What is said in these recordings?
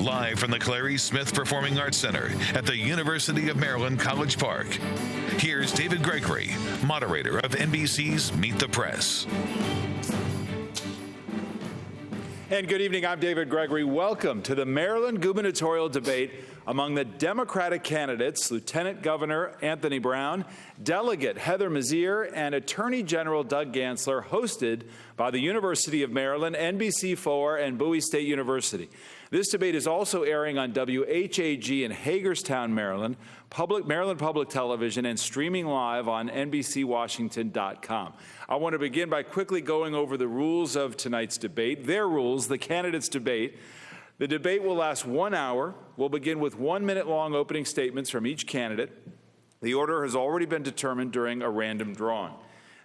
Live from the Clarice Smith Performing Arts Center at the University of Maryland College Park, here's David Gregory, moderator of NBC's Meet the Press. And good evening, I'm David Gregory. Welcome to the Maryland gubernatorial debate among the Democratic candidates, Lieutenant Governor Anthony Brown, Delegate Heather Mazier, and Attorney General Doug Gansler, hosted by the University of Maryland, NBC4, and Bowie State University. This debate is also airing on WHAG in Hagerstown, Maryland, Maryland Public Television, and streaming live on NBCWashington.com. I want to begin by quickly going over the rules of tonight's debate. Their rules, the candidates' debate. The debate will last 1 hour. We'll begin with 1-minute-long opening statements from each candidate. The order has already been determined during a random drawing.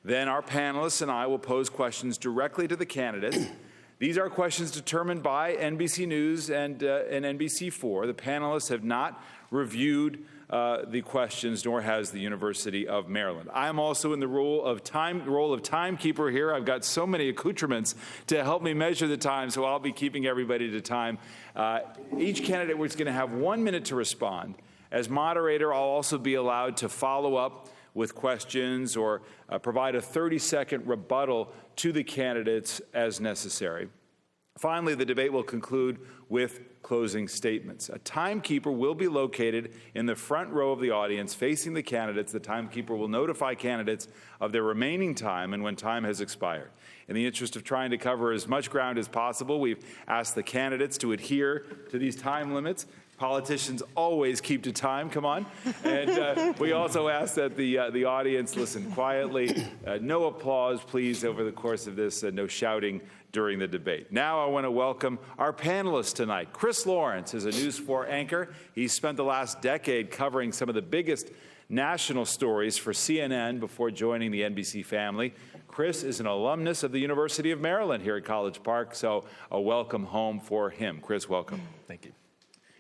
Then our panelists and I will pose questions directly to the candidates. These are questions determined by NBC News and NBC4. The panelists have not reviewed the questions, nor has the University of Maryland. I am also in the role of timekeeper here. I've got so many accoutrements to help me measure the time, so I'll be keeping everybody to time. Each candidate is going to have 1 minute to respond. As moderator, I'll also be allowed to follow up with questions or provide a 30-second rebuttal to the candidates as necessary. Finally, the debate will conclude with closing statements. A timekeeper will be located in the front row of the audience facing the candidates. The timekeeper will notify candidates of their remaining time and when time has expired. In the interest of trying to cover as much ground as possible, we've asked the candidates to adhere to these time limits. Politicians always keep to time, come on. And we also ask that the audience listen quietly. No applause, please, over the course of this, no shouting during the debate. Now I want to welcome our panelists tonight. Chris Lawrence is a News 4 anchor. He's spent the last decade covering some of the biggest national stories for CNN before joining the NBC family. Chris is an alumnus of the University of Maryland here at College Park, so a welcome home for him. Chris, welcome. Thank you.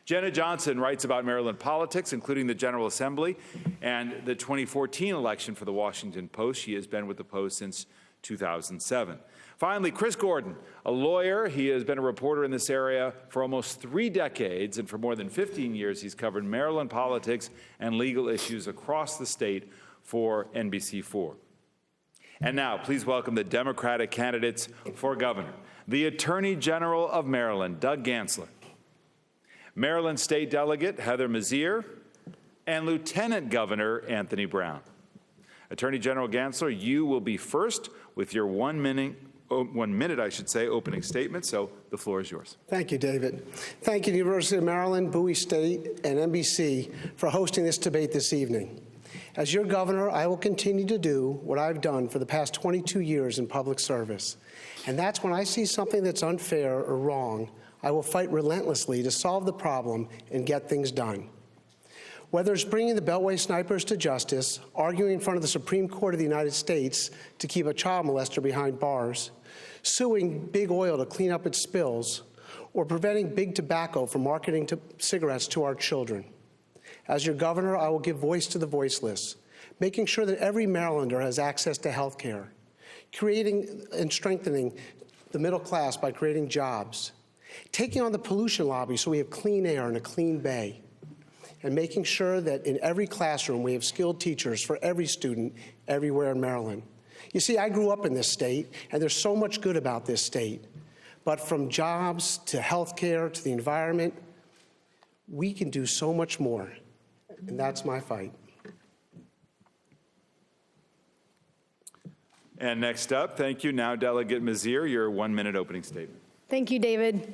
Jenna Johnson writes about Maryland politics, including the General Assembly and the 2014 election for the Washington Post. She has been with the Post since 2007. Finally, Chris Gordon, a lawyer. He has been a reporter in this area for almost 3 decades, and for more than 15 years, he's covered Maryland politics and legal issues across the state for NBC4. And now, please welcome the Democratic candidates for governor. The Attorney General of Maryland, Doug Gansler. Maryland State Delegate Heather Mazier, and Lieutenant Governor Anthony Brown. Attorney General Gansler, you will be first with your 1 minute, opening statement, so the floor is yours. Thank you, David. Thank you to the University of Maryland, Bowie State, and NBC for hosting this debate this evening. As your governor, I will continue to do what I've done for the past 22 years in public service, and that's when I see something that's unfair or wrong, I will fight relentlessly to solve the problem and get things done. Whether it's bringing the Beltway snipers to justice, arguing in front of the Supreme Court of the United States to keep a child molester behind bars, suing Big Oil to clean up its spills, or preventing Big Tobacco from marketing cigarettes to our children. As your governor, I will give voice to the voiceless, making sure that every Marylander has access to health care, creating and strengthening the middle class by creating jobs, taking on the pollution lobby so we have clean air and a clean bay, and making sure that in every classroom we have skilled teachers for every student everywhere in Maryland. You see, I grew up in this state, and there's so much good about this state. But from jobs to health care to the environment, we can do so much more, and that's my fight. And next up, thank you, now Delegate Mazier, your 1 minute opening statement. Thank you, David.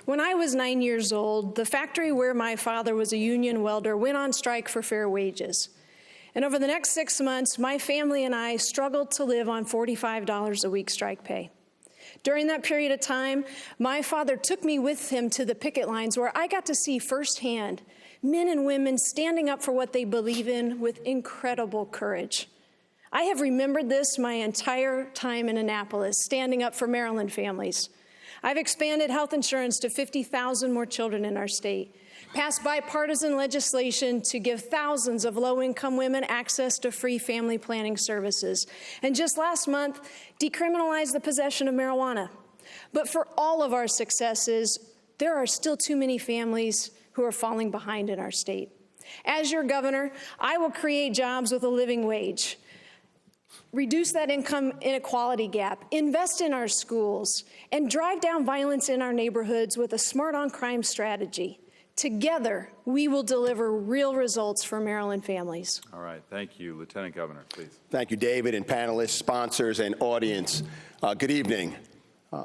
When I was 9 years old, the factory where my father was a union welder went on strike for fair wages. And over the next 6 months, my family and I struggled to live on $45 a week strike pay. During that period of time, my father took me with him to the picket lines where I got to see firsthand men and women standing up for what they believe in with incredible courage. I have remembered this my entire time in Annapolis, standing up for Maryland families. I've expanded health insurance to 50,000 more children in our state, passed bipartisan legislation to give thousands of low-income women access to free family planning services, and just last month, decriminalized the possession of marijuana. But for all of our successes, there are still too many families who are falling behind in our state. As your governor, I will create jobs with a living wage, reduce that income inequality gap, invest in our schools, and drive down violence in our neighborhoods with a smart on crime strategy. Together, we will deliver real results for Maryland families. All right, thank you. Lieutenant Governor, please. Thank you, David, and panelists, sponsors, and audience. Good evening.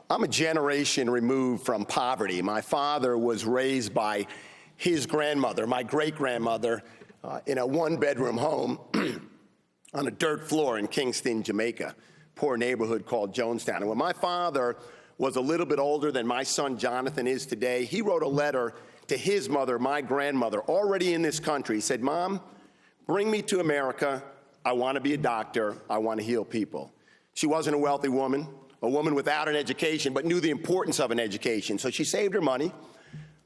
I'm a generation removed from poverty. My father was raised by his grandmother, my great-grandmother, in a one-bedroom home on a dirt floor in Kingston, Jamaica, poor neighborhood called Jonestown. And when my father was a little bit older than my son Jonathan is today, he wrote a letter to his mother, my grandmother, already in this country. He said, "Mom, bring me to America. I want to be a doctor. I want to heal people." She wasn't a wealthy woman, a woman without an education, but knew the importance of an education. So she saved her money,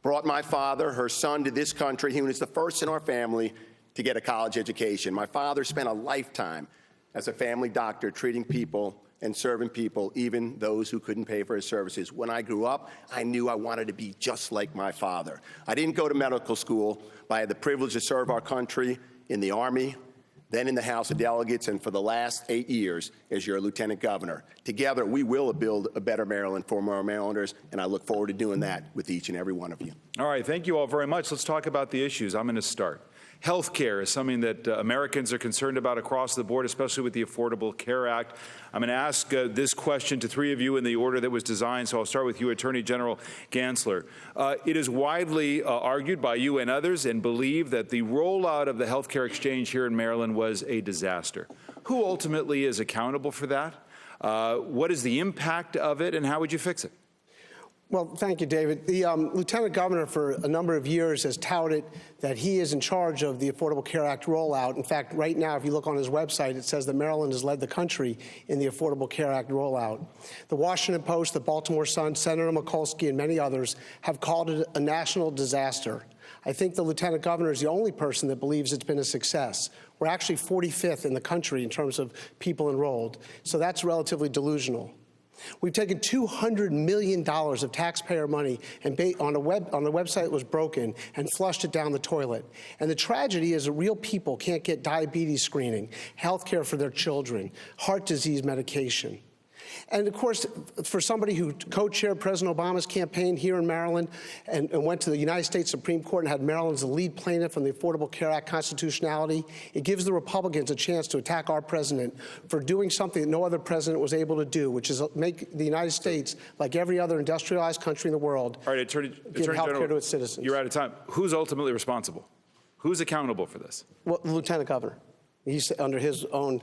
brought my father, her son, to this country. He was the first in our family to get a college education. My father spent a lifetime as a family doctor treating people and serving people, even those who couldn't pay for his services. When I grew up, I knew I wanted to be just like my father. I didn't go to medical school, but I had the privilege to serve our country in the Army, then in the House of Delegates, and for the last 8 years as your Lieutenant Governor. Together, we will build a better Maryland for more Marylanders, and I look forward to doing that with each and every one of you. All right, thank you all very much. Let's talk about the issues. I'm going to start. Health care is something that Americans are concerned about across the board, especially with the Affordable Care Act. I'm going to ask this question to three of you in the order that was designed, so I'll start with you, Attorney General Gansler. It is widely argued by you and others and believed that the rollout of the health care exchange here in Maryland was a disaster. Who ultimately is accountable for that? What is the impact of it, and how would you fix it? Well, thank you, David. The Lieutenant Governor for a number of years has touted that he is in charge of the Affordable Care Act rollout. In fact, right now, if you look on his website, it says that Maryland has led the country in the Affordable Care Act rollout. The Washington Post, the Baltimore Sun, Senator Mikulski, and many others have called it a national disaster. I think the Lieutenant Governor is the only person that believes it's been a success. We're actually 45th in the country in terms of people enrolled, so that's relatively delusional. We've taken $200 million of taxpayer money and on the website that was broken and flushed it down the toilet. And the tragedy is that real people can't get diabetes screening, health care for their children, heart disease medication. And of course, for somebody who co-chaired President Obama's campaign here in Maryland and went to the United States Supreme Court and had Maryland as the lead plaintiff on the Affordable Care Act constitutionality, it gives the Republicans a chance to attack our president for doing something that no other president was able to do, which is make the United States, like every other industrialized country in the world, all right, Attorney give health General, care to its citizens. You're out of time. Who's ultimately responsible? Who's accountable for this? Well, the Lieutenant Governor. He's under his own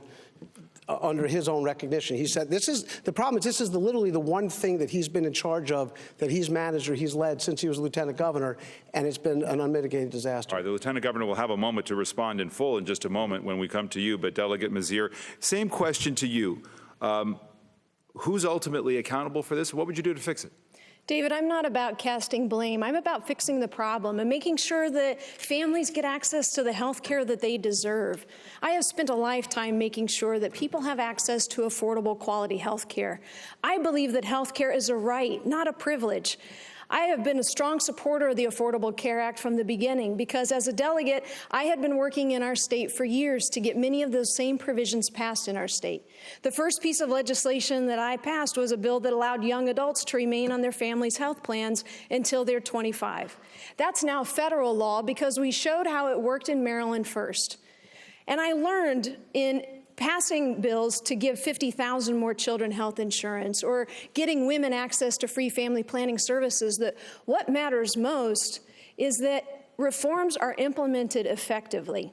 recognition. He said the problem is this is literally the one thing that he's been in charge of, that he's managed or he's led since he was Lieutenant Governor, and it's been an unmitigated disaster. All right, the Lieutenant Governor will have a moment to respond in full in just a moment when we come to you, but Delegate Mazier, same question to you. Who's ultimately accountable for this? What would you do to fix it? David, I'm not about casting blame. I'm about fixing the problem and making sure that families get access to the health care that they deserve. I have spent a lifetime making sure that people have access to affordable, quality health care. I believe that health care is a right, not a privilege. I have been a strong supporter of the Affordable Care Act from the beginning because as a delegate, I had been working in our state for years to get many of those same provisions passed in our state. The first piece of legislation that I passed was a bill that allowed young adults to remain on their families' health plans until they're 25. That's now federal law because we showed how it worked in Maryland first. And I learned in passing bills to give 50,000 more children health insurance or getting women access to free family planning services that what matters most is that reforms are implemented effectively.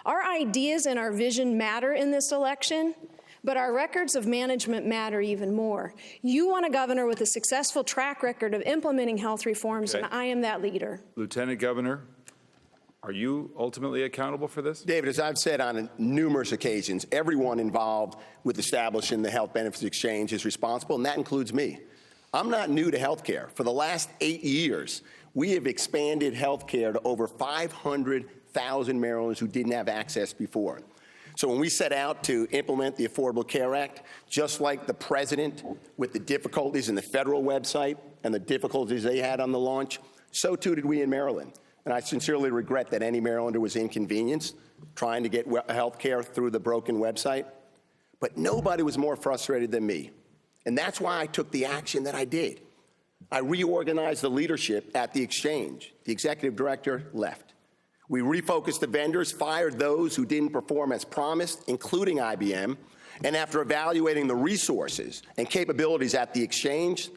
Our ideas and our vision matter in this election, but our records of management matter even more. You want a governor with a successful track record of implementing health reforms, and I am that leader. Lieutenant Governor, are you ultimately accountable for this? David, as I've said on numerous occasions, everyone involved with establishing the Health Benefits Exchange is responsible, and that includes me. I'm not new to health care. For the last 8 years, we have expanded health care to over 500,000 Marylanders who didn't have access before. So when we set out to implement the Affordable Care Act, just like the president with the difficulties in the federal website and the difficulties they had on the launch, so too did we in Maryland. And I sincerely regret that any Marylander was inconvenienced trying to get health care through the broken website. But nobody was more frustrated than me. And that's why I took the action that I did. I reorganized the leadership at the exchange. The executive director left. We refocused the vendors, fired those who didn't perform as promised, including IBM. And after evaluating the resources and capabilities at the exchange,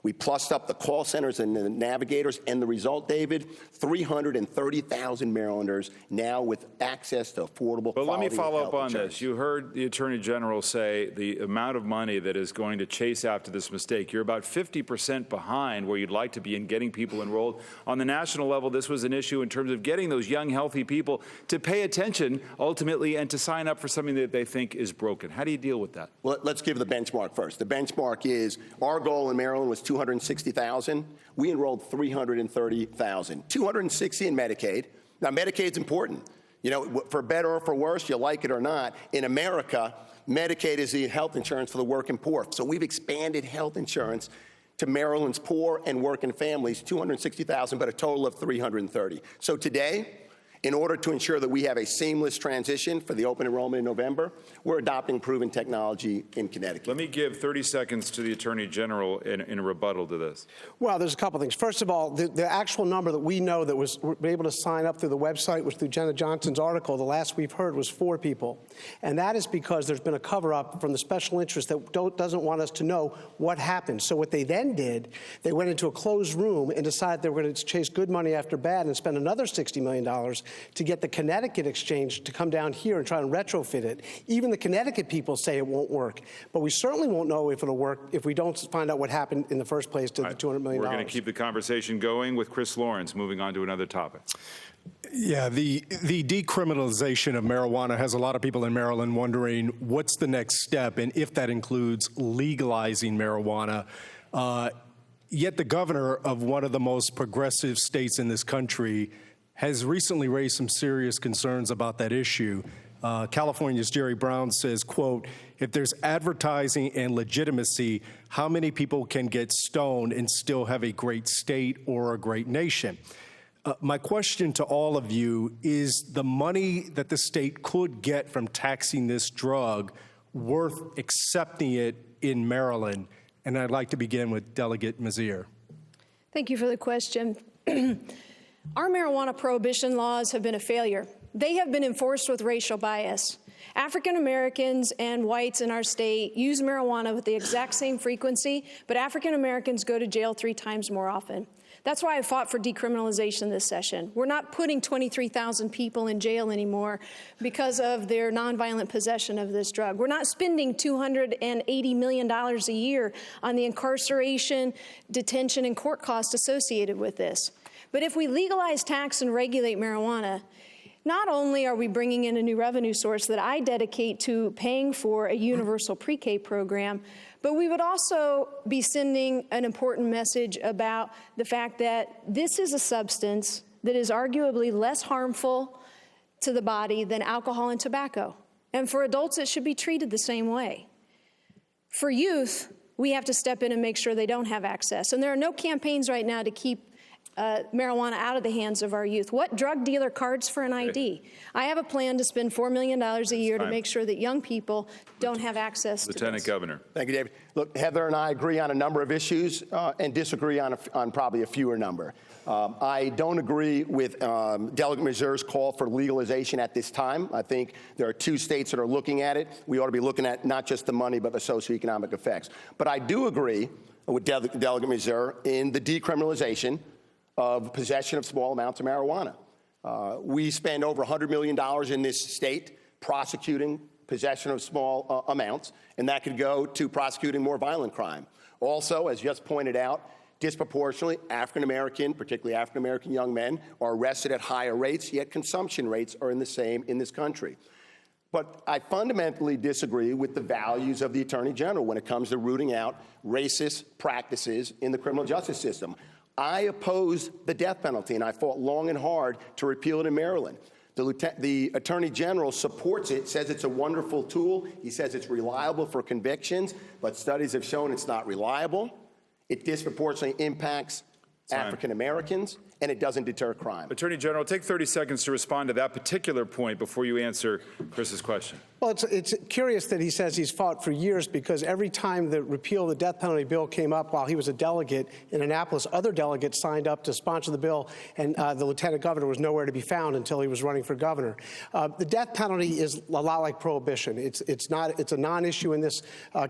we plussed up the call centers and the navigators, and the result, David, 330,000 Marylanders now with access to affordable But let me quality follow health up on insurance. this. You heard the Attorney General say the amount of money that is going to chase after this mistake. You're about 50% behind where you'd like to be in getting people enrolled. On the national level, this was an issue in terms of getting those young, healthy people to pay attention ultimately and to sign up for something that they think is broken. How do you deal with that? Well, let's give the benchmark first. The benchmark is our goal in Maryland was 260,000. We enrolled 330,000. 260 in Medicaid. Now, Medicaid's important. You know, for better or for worse, you like it or not, in America, Medicaid is the health insurance for the working poor. So we've expanded health insurance to Maryland's poor and working families, 260,000, but a total of 330. So today, in order to ensure that we have a seamless transition for the open enrollment in November, we're adopting proven technology in Connecticut. Let me give 30 seconds to the Attorney General in a rebuttal to this. Well, there's a couple things. First of all, the actual number that we know that was able to sign up through the website was through Jenna Johnson's article. The last we've heard was 4 people. And that is because there's been a cover-up from the special interest that doesn't want us to know what happened. So what they then did, they went into a closed room and decided they were going to chase good money after bad and spend another $60 million to get the Connecticut exchange to come down here and try and retrofit it. Even the Connecticut people say it won't work. But we certainly won't know if it'll work if we don't find out what happened in the first place to the $200 million. We're going to keep the conversation going with Chris Lawrence, moving on to another topic. Yeah, the decriminalization of marijuana has a lot of people in Maryland wondering what's the next step and if that includes legalizing marijuana. Yet the governor of one of the most progressive states in this country has recently raised some serious concerns about that issue. California's Jerry Brown says, quote, if there's advertising and legitimacy, how many people can get stoned and still have a great state or a great nation? My question to all of you is the money that the state could get from taxing this drug worth accepting it in Maryland? And I'd like to begin with Delegate Mazier. Thank you for the question. Our marijuana prohibition laws have been a failure. They have been enforced with racial bias. African Americans and whites in our state use marijuana with the exact same frequency, but African Americans go to jail 3 times more often. That's why I fought for decriminalization this session. We're not putting 23,000 people in jail anymore because of their nonviolent possession of this drug. We're not spending $280 million a year on the incarceration, detention, and court costs associated with this. But if we legalize, tax, and regulate marijuana, not only are we bringing in a new revenue source that I dedicate to paying for a universal pre-K program, but we would also be sending an important message about the fact that this is a substance that is arguably less harmful to the body than alcohol and tobacco. And for adults, it should be treated the same way. For youth, we have to step in and make sure they don't have access. And there are no campaigns right now to keep marijuana out of the hands of our youth. What drug dealer cards for an ID? I have a plan to spend $4 million a year to make sure that young people don't have access to this. Lieutenant Governor. Thank you, David. Look, Heather and I agree on a number of issues and disagree on probably a fewer number. I don't agree with Delegate Mazur's call for legalization at this time. I think there are 2 states that are looking at it. We ought to be looking at not just the money, but the socioeconomic effects. But I do agree with Delegate Mazur in the decriminalization of possession of small amounts of marijuana. We spend over $100 million in this state prosecuting possession of small amounts, and that could go to prosecuting more violent crime. Also, as just pointed out, disproportionately, African-American, particularly African-American young men, are arrested at higher rates, yet consumption rates are the same in this country. But I fundamentally disagree with the values of the Attorney General when it comes to rooting out racist practices in the criminal justice system. I oppose the death penalty, and I fought long and hard to repeal it in Maryland. The Attorney General supports it, says it's a wonderful tool. He says it's reliable for convictions, but studies have shown it's not reliable. It disproportionately impacts African Americans, and it doesn't deter crime. Attorney General, take 30 seconds to respond to that particular point before you answer Chris's question. Well, it's curious that he says he's fought for years, because every time the repeal of the death penalty bill came up while he was a delegate in Annapolis, other delegates signed up to sponsor the bill, and the lieutenant governor was nowhere to be found until he was running for governor. The death penalty is a lot like prohibition. It's a non-issue in this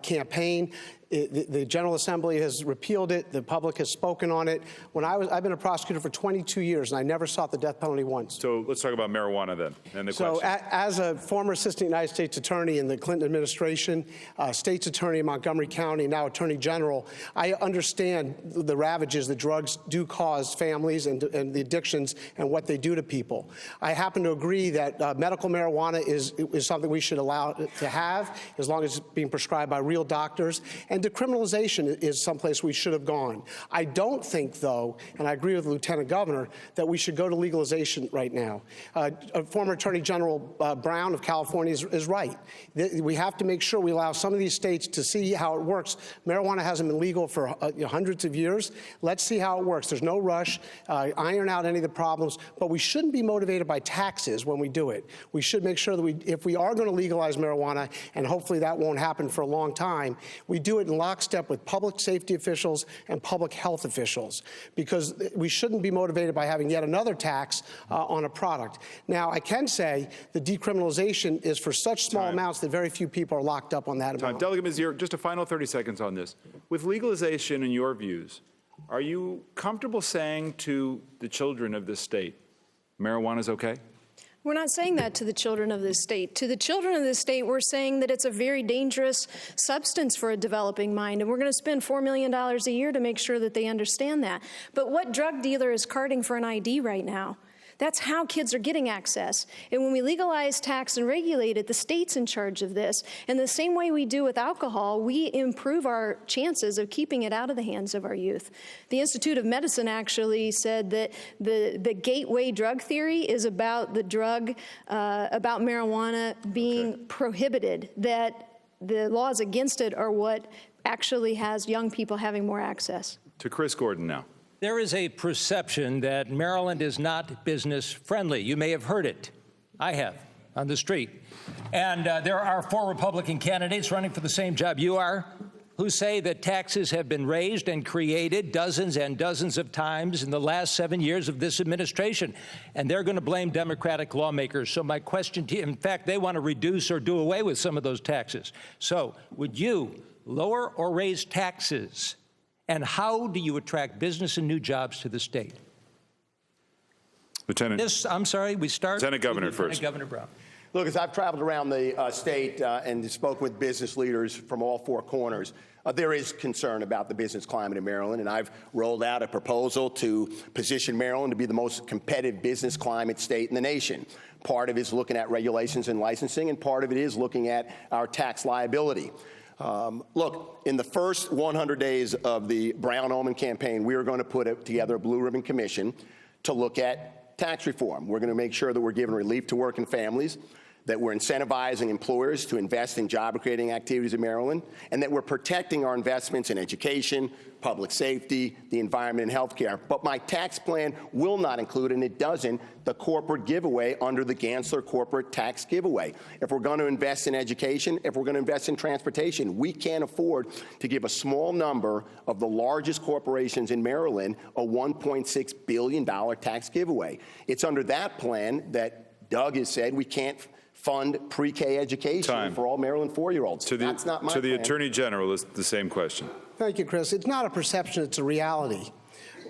campaign. The General Assembly has repealed it. The public has spoken on it. I've been a prosecutor for 22 years, and I never sought the death penalty once. So let's talk about marijuana then, and the So question. as a former assistant United States attorney in the Clinton administration, state's attorney in Montgomery County, now attorney general, I understand the ravages that drugs do cause families and the addictions and what they do to people. I happen to agree that medical marijuana is something we should allow to have, as long as it's being prescribed by real doctors. And decriminalization is someplace we should have gone. I don't think, though, and I agree with the Lieutenant Governor, that we should go to legalization right now. Former Attorney General Brown of California is right. We have to make sure we allow some of these states to see how it works. Marijuana hasn't been legal for hundreds of years. Let's see how it works. There's no rush. Iron out any of the problems, but we shouldn't be motivated by taxes when we do it. We should make sure that if we are going to legalize marijuana, and hopefully that won't happen for a long time, we do it in lockstep with public safety officials and public health officials, because we shouldn't be motivated by having yet another tax on a product. Now, I can say the decriminalization is for such small amounts that very few people are locked up on that amount. Delegate Mazier, just a final 30 seconds on this. With legalization, in your views, are you comfortable saying to the children of this state, marijuana is okay? We're not saying that to the children of this state. To the children of this state, we're saying that it's a very dangerous substance for a developing mind, and we're going to spend $4 million a year to make sure that they understand that. But what drug dealer is carding for an ID right now? That's how kids are getting access. And when we legalize, tax, and regulate it, the state's in charge of this. And the same way we do with alcohol, we improve our chances of keeping it out of the hands of our youth. The Institute of Medicine actually said that the gateway drug theory is about the drug, about marijuana being prohibited, that the laws against it are what actually has young people having more access. To Chris Gordon now. There is a perception that Maryland is not business friendly. You may have heard it. I have, on the street. And there are 4 Republican candidates running for the same job you are, who say that taxes have been raised and created dozens and dozens of times in the last 7 years of this administration. And they're going to blame Democratic lawmakers. So my question to you, in fact, they want to reduce or do away with some of those taxes. So would you lower or raise taxes? And how do you attract business and new jobs to the state? Lieutenant. I'm sorry, we start. Lieutenant Governor first. Governor Brown. Look, as I've traveled around the state and spoke with business leaders from all 4 corners, there is concern about the business climate in Maryland, and I've rolled out a proposal to position Maryland to be the most competitive business climate state in the nation. Part of it is looking at regulations and licensing, and part of it is looking at our tax liability. Look, in the first 100 days of the Brown-Ullman campaign, we are going to put together a Blue Ribbon Commission to look at tax reform. We're going to make sure that we're giving relief to working families, that we're incentivizing employers to invest in job-creating activities in Maryland, and that we're protecting our investments in education, public safety, the environment, and health care. But my tax plan will not include, and it doesn't, the corporate giveaway under the Gansler corporate tax giveaway. If we're going to invest in education, if we're going to invest in transportation, we can't afford to give a small number of the largest corporations in Maryland a $1.6 billion tax giveaway. It's under that plan that Doug has said we can't fund pre-K education for all Maryland 4-year-olds. That's not my plan. To the Attorney General is the same question. Thank you, Chris. It's not a perception, it's a reality.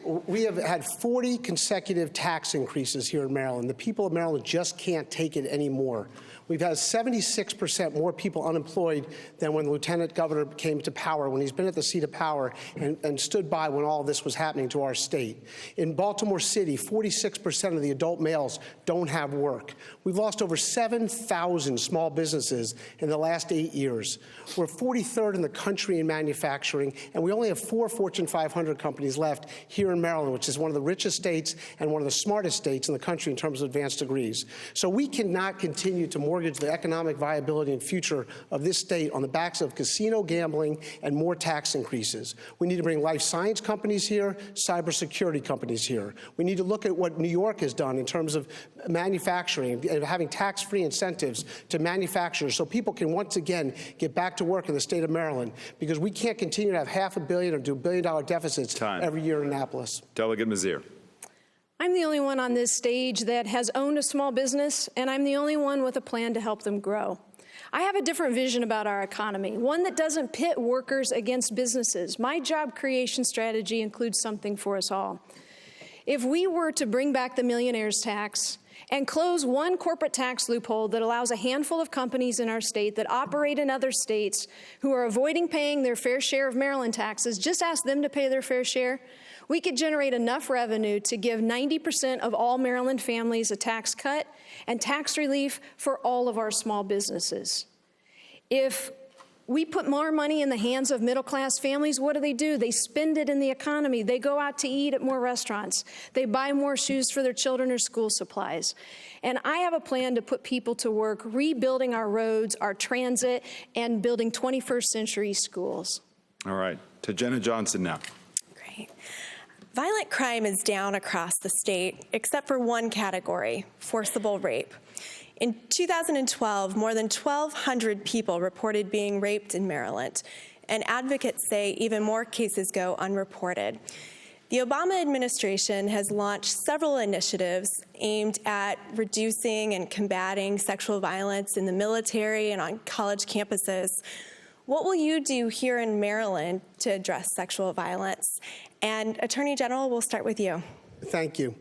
We have had 40 consecutive tax increases here in Maryland. The people of Maryland just can't take it anymore. We've had 76% more people unemployed than when the Lieutenant Governor came to power, when he's been at the seat of power and stood by when all of this was happening to our state. In Baltimore City, 46% of the adult males don't have work. We've lost over 7,000 small businesses in the last 8 years. We're 43rd in the country in manufacturing, and we only have 4 Fortune 500 companies left here in Maryland, which is one of the richest states and one of the smartest states in the country in terms of advanced degrees. So we cannot continue to mortgage the economic viability and future of this state on the backs of casino gambling and more tax increases. We need to bring life science companies here, cybersecurity companies here. We need to look at what New York has done in terms of manufacturing and having tax-free incentives to manufacturers so people can once again get back to work in the state of Maryland, because we can't continue to have $500 million or do $1 billion deficits every year in Annapolis. Delegate Mazier. I'm the only one on this stage that has owned a small business, and I'm the only one with a plan to help them grow. I have a different vision about our economy, one that doesn't pit workers against businesses. My job creation strategy includes something for us all. If we were to bring back the millionaire's tax and close one corporate tax loophole that allows a handful of companies in our state that operate in other states who are avoiding paying their fair share of Maryland taxes, just ask them to pay their fair share, we could generate enough revenue to give 90% of all Maryland families a tax cut and tax relief for all of our small businesses. If we put more money in the hands of middle-class families, what do? They spend it in the economy. They go out to eat at more restaurants. They buy more shoes for their children or school supplies. And I have a plan to put people to work rebuilding our roads, our transit, and building 21st century schools. All right, to Jenna Johnson now. Great. Violent crime is down across the state, except for one category, forcible rape. In 2012, more than 1,200 people reported being raped in Maryland, and advocates say even more cases go unreported. The Obama administration has launched several initiatives aimed at reducing and combating sexual violence in the military and on college campuses. What will you do here in Maryland to address sexual violence? And Attorney General, we'll start with you. Thank you.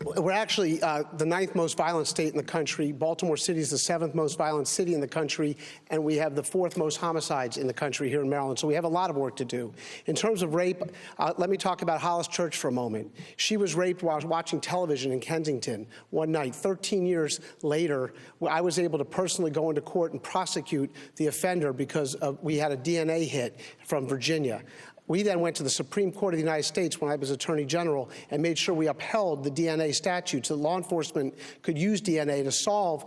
We're actually the 9th most violent state in the country. Baltimore City is the 7th most violent city in the country, and we have the 4th most homicides in the country here in Maryland. So we have a lot of work to do. In terms of rape, let me talk about Hollis Church for a moment. She was raped while watching television in Kensington one night. 13 years later, I was able to personally go into court and prosecute the offender because we had a DNA hit from Virginia. We then went to the Supreme Court of the United States when I was Attorney General and made sure we upheld the DNA statute so that law enforcement could use DNA to solve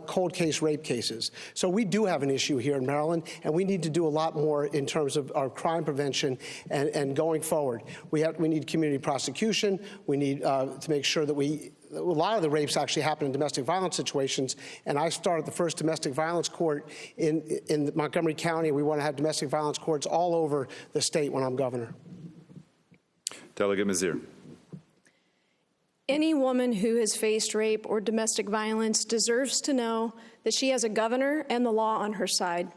cold case rape cases. So we do have an issue here in Maryland, and we need to do a lot more in terms of our crime prevention and going forward. We need community prosecution. We need to make sure that a lot of the rapes actually happen in domestic violence situations, and I started the first domestic violence court in Montgomery County. We want to have domestic violence courts all over the state when I'm governor. Delegate Mazier. Any woman who has faced rape or domestic violence deserves to know that she has a governor and the law on her side.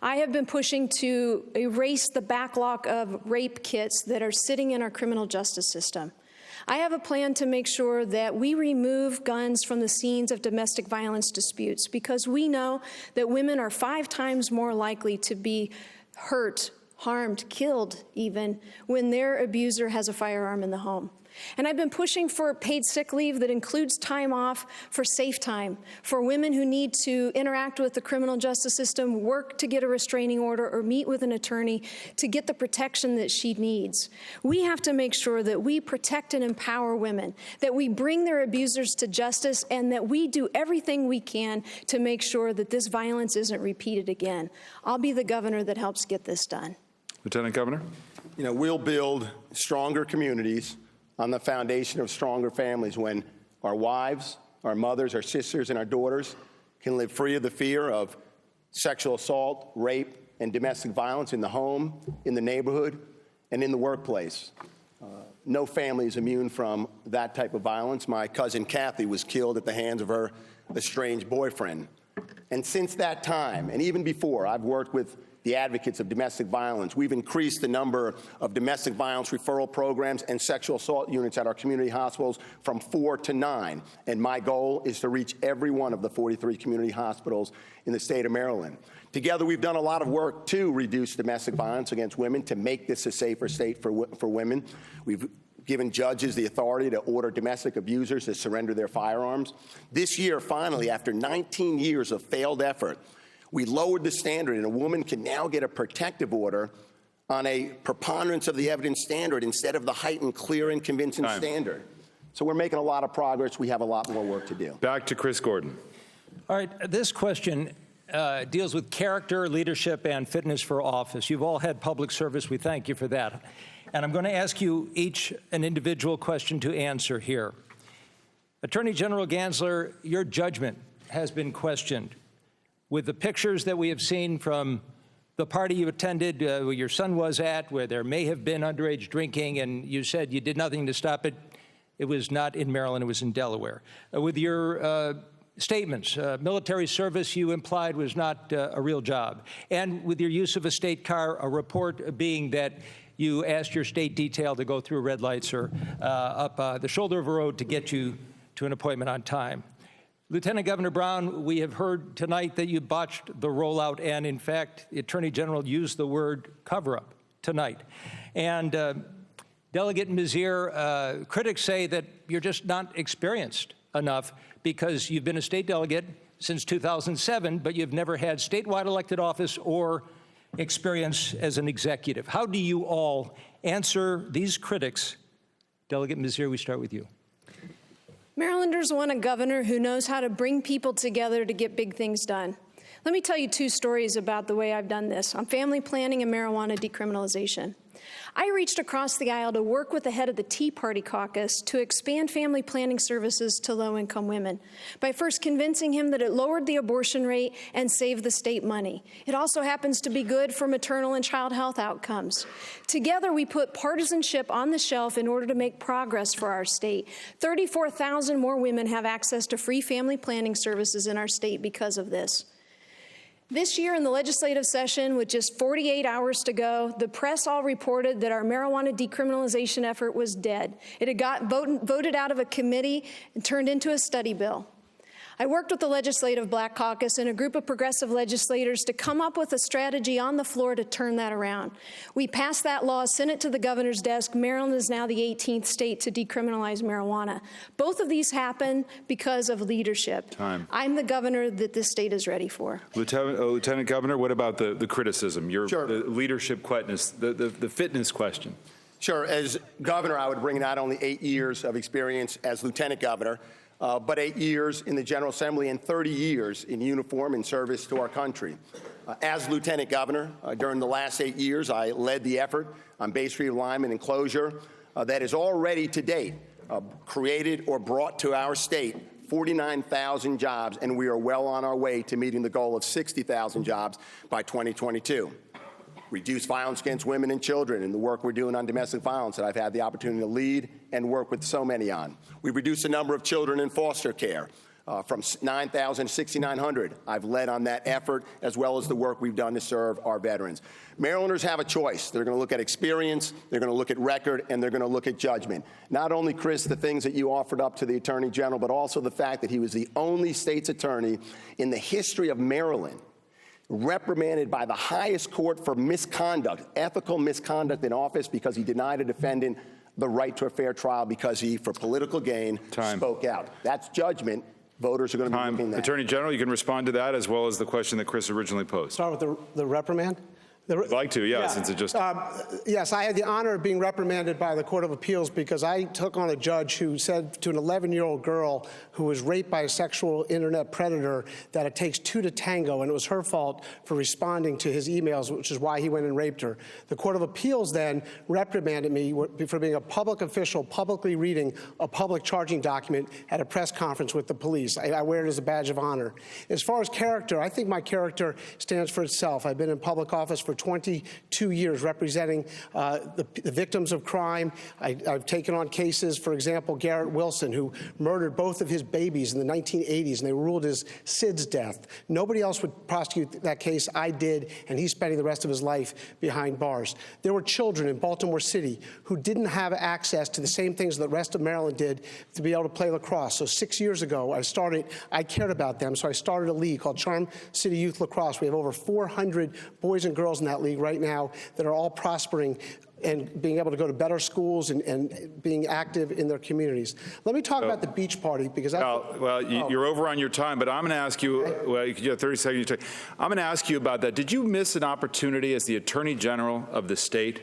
I have been pushing to erase the backlog of rape kits that are sitting in our criminal justice system. I have a plan to make sure that we remove guns from the scenes of domestic violence disputes, because we know that women are 5 times more likely to be hurt, harmed, killed even, when their abuser has a firearm in the home. And I've been pushing for paid sick leave that includes time off for safe time, for women who need to interact with the criminal justice system, work to get a restraining order, or meet with an attorney to get the protection that she needs. We have to make sure that we protect and empower women, that we bring their abusers to justice, and that we do everything we can to make sure that this violence isn't repeated again. I'll be the governor that helps get this done. Lieutenant Governor. You know, we'll build stronger communities on the foundation of stronger families when our wives, our mothers, our sisters, and our daughters can live free of the fear of sexual assault, rape, and domestic violence in the home, in the neighborhood, and in the workplace. No family is immune from that type of violence. My cousin Kathy was killed at the hands of her estranged boyfriend. And since that time, and even before, I've worked with the advocates of domestic violence. We've increased the number of domestic violence referral programs and sexual assault units at our community hospitals from 4 to 9. And my goal is to reach every one of the 43 community hospitals in the state of Maryland. Together, we've done a lot of work to reduce domestic violence against women, to make this a safer state for women. We've given judges the authority to order domestic abusers to surrender their firearms. This year, finally, after 19 years of failed effort, we lowered the standard, and a woman can now get a protective order on a preponderance of the evidence standard instead of the heightened, clear, and convincing standard. So we're making a lot of progress. We have a lot more work to do. Back to Chris Gordon. All right, this question deals with character, leadership, and fitness for office. You've all had public service. We thank you for that. And I'm going to ask you each an individual question to answer here. Attorney General Gansler, your judgment has been questioned. With the pictures that we have seen from the party you attended, where your son was at, where there may have been underage drinking, and you said you did nothing to stop it, it was not in Maryland, it was in Delaware. With your statements, military service you implied was not a real job. And with your use of a state car, a report being that you asked your state detail to go through red lights or up the shoulder of a road to get you to an appointment on time. Lieutenant Governor Brown, we have heard tonight that you botched the rollout, and in fact, the Attorney General used the word cover-up tonight. And Delegate Mizir, critics say that you're just not experienced enough because you've been a state delegate since 2007, but you've never had statewide elected office or experience as an executive. How do you all answer these critics? Delegate Mizir, we start with you. Marylanders want a governor who knows how to bring people together to get big things done. Let me tell you 2 stories about the way I've done this on family planning and marijuana decriminalization. I reached across the aisle to work with the head of the Tea Party caucus to expand family planning services to low-income women by first convincing him that it lowered the abortion rate and saved the state money. It also happens to be good for maternal and child health outcomes. Together, we put partisanship on the shelf in order to make progress for our state. 34,000 more women have access to free family planning services in our state because of this. This year in the legislative session, with just 48 hours to go, the press all reported that our marijuana decriminalization effort was dead. It had got voted out of a committee and turned into a study bill. I worked with the Legislative Black Caucus and a group of progressive legislators to come up with a strategy on the floor to turn that around. We passed that law, sent it to the governor's desk. Maryland is now the 18th state to decriminalize marijuana. Both of these happen because of leadership. Time. I'm the governor that this state is ready for. Lieutenant Governor, what about the criticism, Sure. the leadership question, the fitness question? Sure. As governor, I would bring not only 8 years of experience as lieutenant governor, but 8 years in the General Assembly and 30 years in uniform in service to our country. As lieutenant governor, during the last 8 years, I led the effort on base realignment and closure that is already to date created or brought to our state 49,000 jobs, and we are well on our way to meeting the goal of 60,000 jobs by 2022. Reduce violence against women and children, and the work we're doing on domestic violence that I've had the opportunity to lead and work with so many on. We've reduced the number of children in foster care from 9,000 to 6,900. I've led on that effort, as well as the work we've done to serve our veterans. Marylanders have a choice. They're going to look at experience, they're going to look at record, and they're going to look at judgment. Not only, Chris, the things that you offered up to the Attorney General, but also the fact that he was the only state's attorney in the history of Maryland reprimanded by the highest court for misconduct, ethical misconduct in office, because he denied a defendant the right to a fair trial because he, for political gain, spoke out. That's judgment. Voters are going to be looking at that. Attorney General, you can respond to that as well as the question that Chris originally posed. Start with the reprimand? I'd like to, yeah, since it just... Yes, I had the honor of being reprimanded by the Court of Appeals because I took on a judge who said to an 11-year-old girl who was raped by a sexual internet predator that it takes 2 to tango, and it was her fault for responding to his emails, which is why he went and raped her. The Court of Appeals then reprimanded me for being a public official, publicly reading a public charging document at a press conference with the police. I wear it as a badge of honor. As far as character, I think my character stands for itself. I've been in public office for for 22 years representing the victims of crime. I've taken on cases, for example, Garrett Wilson, who murdered both of his babies in the 1980s, and they ruled as Sid's death. Nobody else would prosecute that case. I did, and he's spending the rest of his life behind bars. There were children in Baltimore City who didn't have access to the same things the rest of Maryland did to be able to play lacrosse. So 6 years ago, I cared about them, so I started a league called Charm City Youth Lacrosse. We have over 400 boys and girls in that league right now that are all prospering and being able to go to better schools and being active in their communities. Let me talk about the beach party, because you're over on your time, but I'm going to ask you, well, you have 30 seconds. I'm going to ask you about that. Did you miss an opportunity as the Attorney General of the state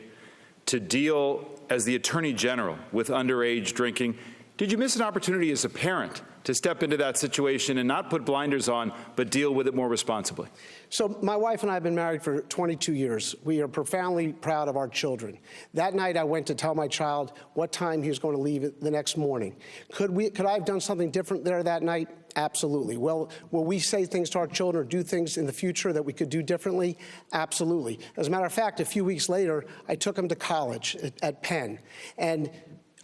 to deal as the Attorney General with underage drinking? Did you miss an opportunity as a parent to step into that situation and not put blinders on, but deal with it more responsibly? So my wife and I have been married for 22 years. We are profoundly proud of our children. That night I went to tell my child what time he was going to leave the next morning. Could I have done something different there that night? Absolutely. Well, will we say things to our children or do things in the future that we could do differently? Absolutely. As a matter of fact, a few weeks later, I took him to college at Penn. And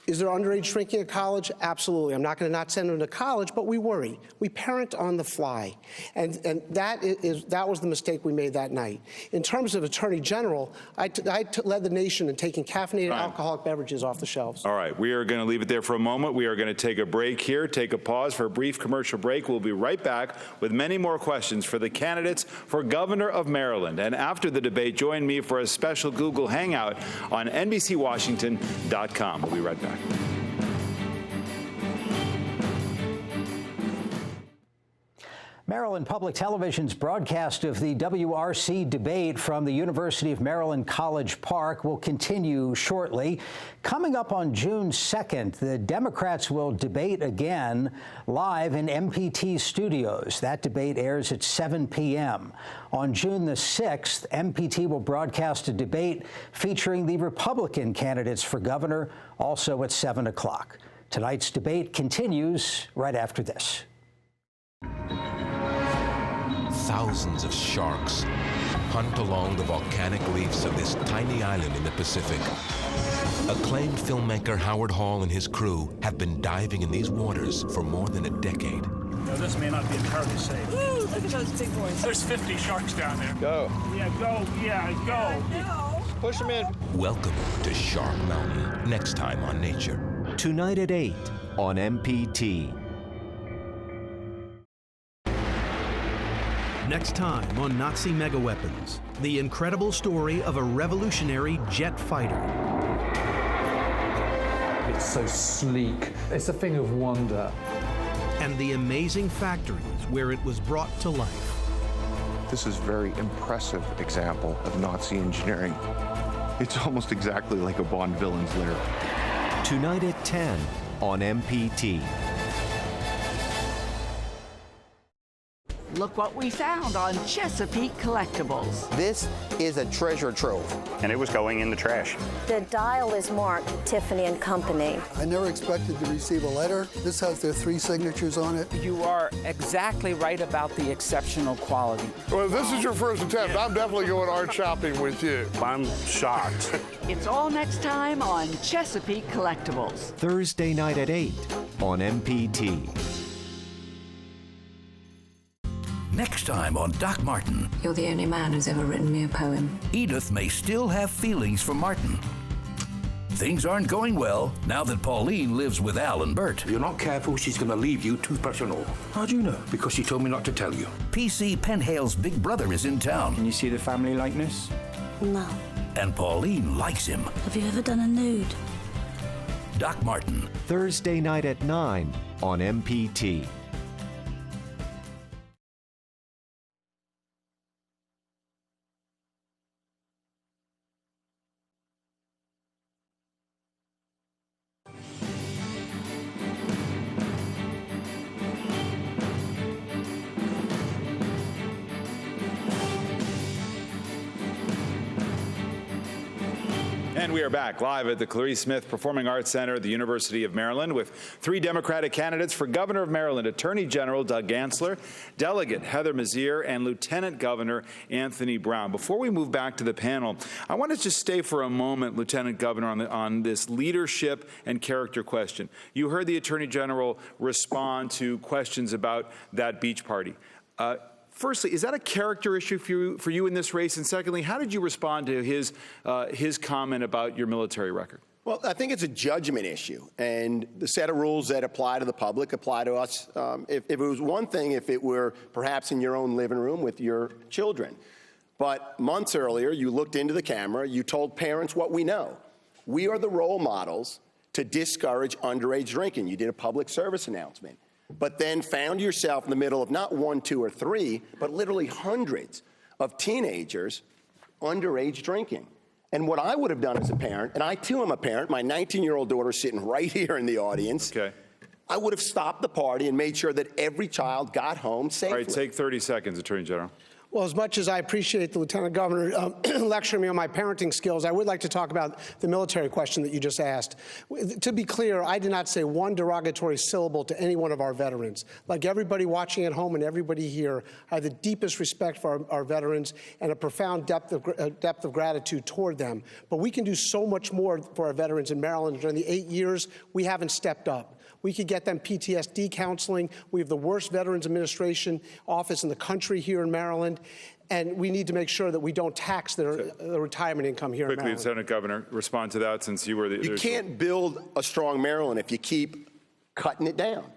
is there underage drinking at college? Absolutely. I'm not going to not send them to college, but we worry. We parent on the fly. And that was the mistake we made that night. In terms of Attorney General, I led the nation in taking caffeinated alcoholic beverages off the shelves. All right. We are going to leave it there for a moment. We are going to take a break here, take a pause for a brief commercial break. We'll be right back with many more questions for the candidates for Governor of Maryland. And after the debate, join me for a special Google Hangout on NBCWashington.com. We'll be right back. Maryland Public Television's broadcast of the WRC debate from the University of Maryland College Park will continue shortly. Coming up on June 2nd, the Democrats will debate again live in MPT studios. That debate airs at 7 p.m. On June the 6th, MPT will broadcast a debate featuring the Republican candidates for governor, also at 7 o'clock. Tonight's debate continues right after this. Thousands of sharks hunt along the volcanic reefs of this tiny island in the Pacific. Acclaimed filmmaker Howard Hall and his crew have been diving in these waters for more than a decade. Now, this may not be entirely safe. Woo, look at those big boys. There's 50 sharks down there. Go. Yeah, go. Yeah, go. No. Push them in. Welcome to Shark Mountain, next time on Nature. Tonight at 8 on MPT. Next time on Nazi Megaweapons, the incredible story of a revolutionary jet fighter. It's so sleek. It's a thing of wonder. And the amazing factories where it was brought to life. This is a very impressive example of Nazi engineering. It's almost exactly like a Bond villain's lair. Tonight at 10 on MPT. Look what we found on Chesapeake Collectibles. This is a treasure trove. And it was going in the trash. The dial is marked Tiffany & Company. I never expected to receive a letter. This has their 3 signatures on it. You are exactly right about the exceptional quality. Well, if this is your first attempt, I'm definitely going art shopping with you. I'm shocked. It's all next time on Chesapeake Collectibles. Thursday night at 8 on MPT. Next time on Doc Martin. You're the only man who's ever written me a poem. Edith may still have feelings for Martin. Things aren't going well now that Pauline lives with Al and Bert. If you're not careful, she's going to leave you toothbrush and all. How do you know? Because she told me not to tell you. PC Penhale's big brother is in town. Can you see the family likeness? No. And Pauline likes him. Have you ever done a nude? Doc Martin. Thursday night at 9 on MPT. And we are back live at the Clarice Smith Performing Arts Center at the University of Maryland with three Democratic candidates for Governor of Maryland: Attorney General Doug Gansler, Delegate Heather Mazier, and Lieutenant Governor Anthony Brown. Before we move back to the panel, I want to just stay for a moment, Lieutenant Governor, on this leadership and character question. You heard the Attorney General respond to questions about that beach party. Firstly, is that a character issue for you in this race? And secondly, how did you respond to his comment about your military record? Well, I think it's a judgment issue, and the set of rules that apply to the public apply to us. If it was one thing, if it were perhaps in your own living room with your children. But months earlier, you looked into the camera, you told parents what we know. We are the role models to discourage underage drinking. You did a public service announcement, but then found yourself in the middle of not one, two, or three, but literally hundreds of teenagers underage drinking. And what I would have done as a parent, and I too am a parent, my 19-year-old daughter sitting right here in the audience, I would have stopped the party and made sure that every child got home safely. All right, take 30 seconds, Attorney General. Well, as much as I appreciate the Lieutenant Governor lecturing me on my parenting skills, I would like to talk about the military question that you just asked. To be clear, I did not say one derogatory syllable to any one of our veterans. Like everybody watching at home and everybody here, I have the deepest respect for our veterans and a profound depth of gratitude toward them. But we can do so much more for our veterans in Maryland. During the 8 years, we haven't stepped up. We could get them PTSD counseling. We have the worst Veterans Administration office in the country here in Maryland, and we need to make sure that we don't tax their retirement income here in Maryland. Quickly, Lieutenant Governor, respond to that since you were the... You can't build a strong Maryland if you keep cutting it down.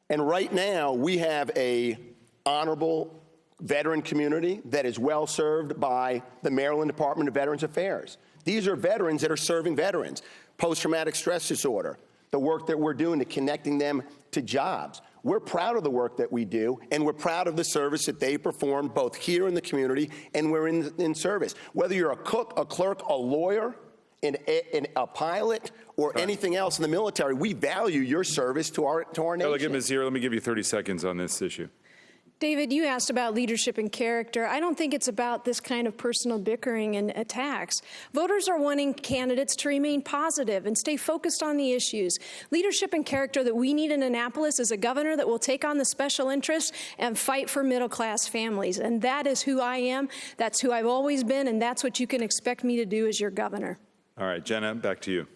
And right now, we have a honorable veteran community that is well served by the Maryland Department of Veterans Affairs. These are veterans that are serving veterans. Post-traumatic stress disorder, the work that we're doing to connecting them to jobs. We're proud of the work that we do, and we're proud of the service that they perform both here in the community and we're in service. Whether you're a cook, a clerk, a lawyer, a pilot, or anything else in the military, we value your service to our nation. Let me give you 30 seconds on this issue. David, you asked about leadership and character. I don't think it's about this kind of personal bickering and attacks. Voters are wanting candidates to remain positive and stay focused on the issues. Leadership and character that we need in Annapolis is a governor that will take on the special interests and fight for middle-class families. And that is who I am. That's who I've always been, and that's what you can expect me to do as your governor. All right, Jenna, back to you.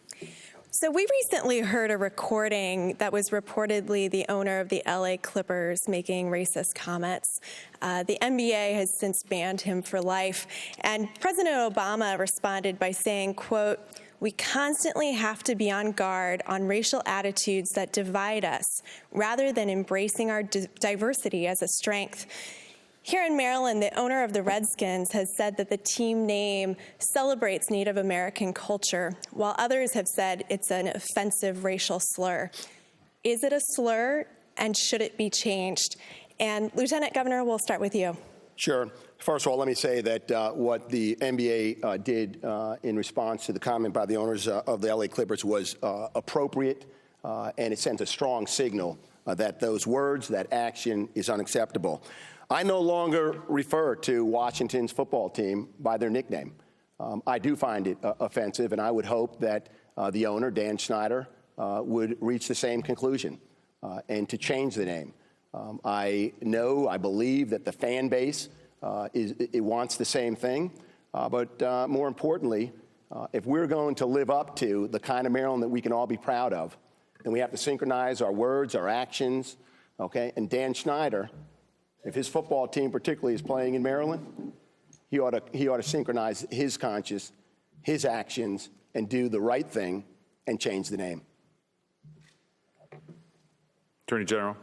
So we recently heard a recording that was reportedly the owner of the LA Clippers making racist comments. The NBA has since banned him for life. And President Obama responded by saying, quote, "We constantly have to be on guard on racial attitudes that divide us, rather than embracing our diversity as a strength." Here in Maryland, the owner of the Redskins has said that the team name celebrates Native American culture, while others have said it's an offensive racial slur. Is it a slur, and should it be changed? And Lieutenant Governor, we'll start with you. Sure. First of all, let me say that what the NBA did in response to the comment by the owners of the LA Clippers was appropriate, and it sends a strong signal that those words, that action is unacceptable. I no longer refer to Washington's football team by their nickname. I do find it offensive, and I would hope that the owner, Dan Snyder, would reach the same conclusion and to change the name. I believe that the fan base wants the same thing, but more importantly, if we're going to live up to the kind of Maryland that we can all be proud of, then we have to synchronize our words, our actions, okay? And Dan Snyder, if his football team particularly is playing in Maryland, he ought to synchronize his conscience, his actions, and do the right thing and change the name. Attorney General.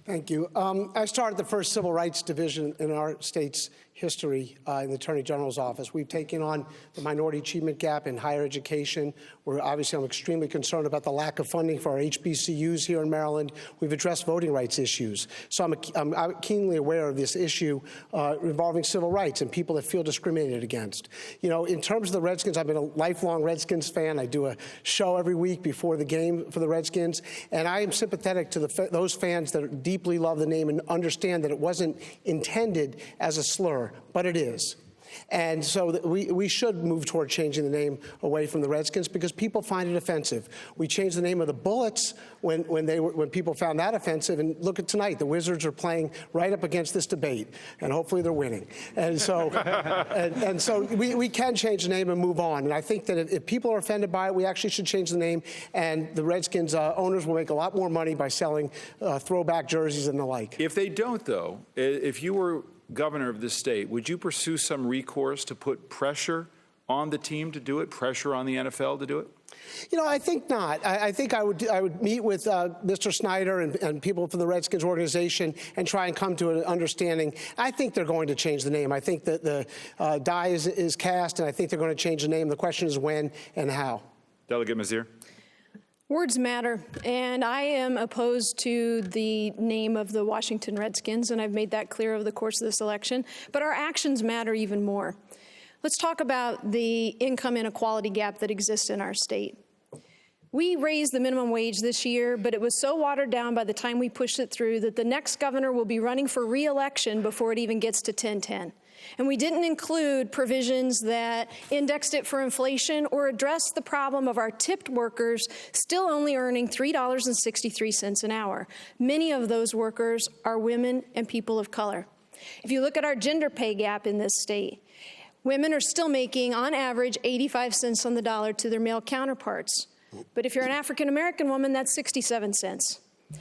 Thank you. I started the first civil rights division in our state's history in the Attorney General's office. We've taken on the minority achievement gap in higher education. I'm extremely concerned about the lack of funding for our HBCUs here in Maryland. We've addressed voting rights issues. So I'm keenly aware of this issue involving civil rights and people that feel discriminated against. You know, in terms of the Redskins, I've been a lifelong Redskins fan. I do a show every week before the game for the Redskins, and I am sympathetic to those fans that deeply love the name and understand that it wasn't intended as a slur, but it is. And so we should move toward changing the name away from the Redskins because people find it offensive. We changed the name of the Bullets when people found that offensive. And look at tonight, the Wizards are playing right up against this debate, and hopefully they're winning. And so, so we can change the name and move on. And I think that if people are offended by it, we actually should change the name, and the Redskins owners will make a lot more money by selling throwback jerseys and the like. If they don't, though, if you were governor of this state, would you pursue some recourse to put pressure on the team to do it, pressure on the NFL to do it? You know, I think not. I think I would meet with Mr. Snyder and people from the Redskins organization and try and come to an understanding. I think they're going to change the name. I think that the die is cast, and I think they're going to change the name. The question is when and how. Delegate Mazier. Words matter, and I am opposed to the name of the Washington Redskins, and I've made that clear over the course of this election, but our actions matter even more. Let's talk about the income inequality gap that exists in our state. We raised the minimum wage this year, but it was so watered down by the time we pushed it through that the next governor will be running for re-election before it even gets to 1010. And we didn't include provisions that indexed it for inflation or addressed the problem of our tipped workers still only earning $3.63 an hour. Many of those workers are women and people of color. If you look at our gender pay gap in this state, women are still making, on average, 85 cents on the dollar to their male counterparts. But if you're an African-American woman, that's 67 cents.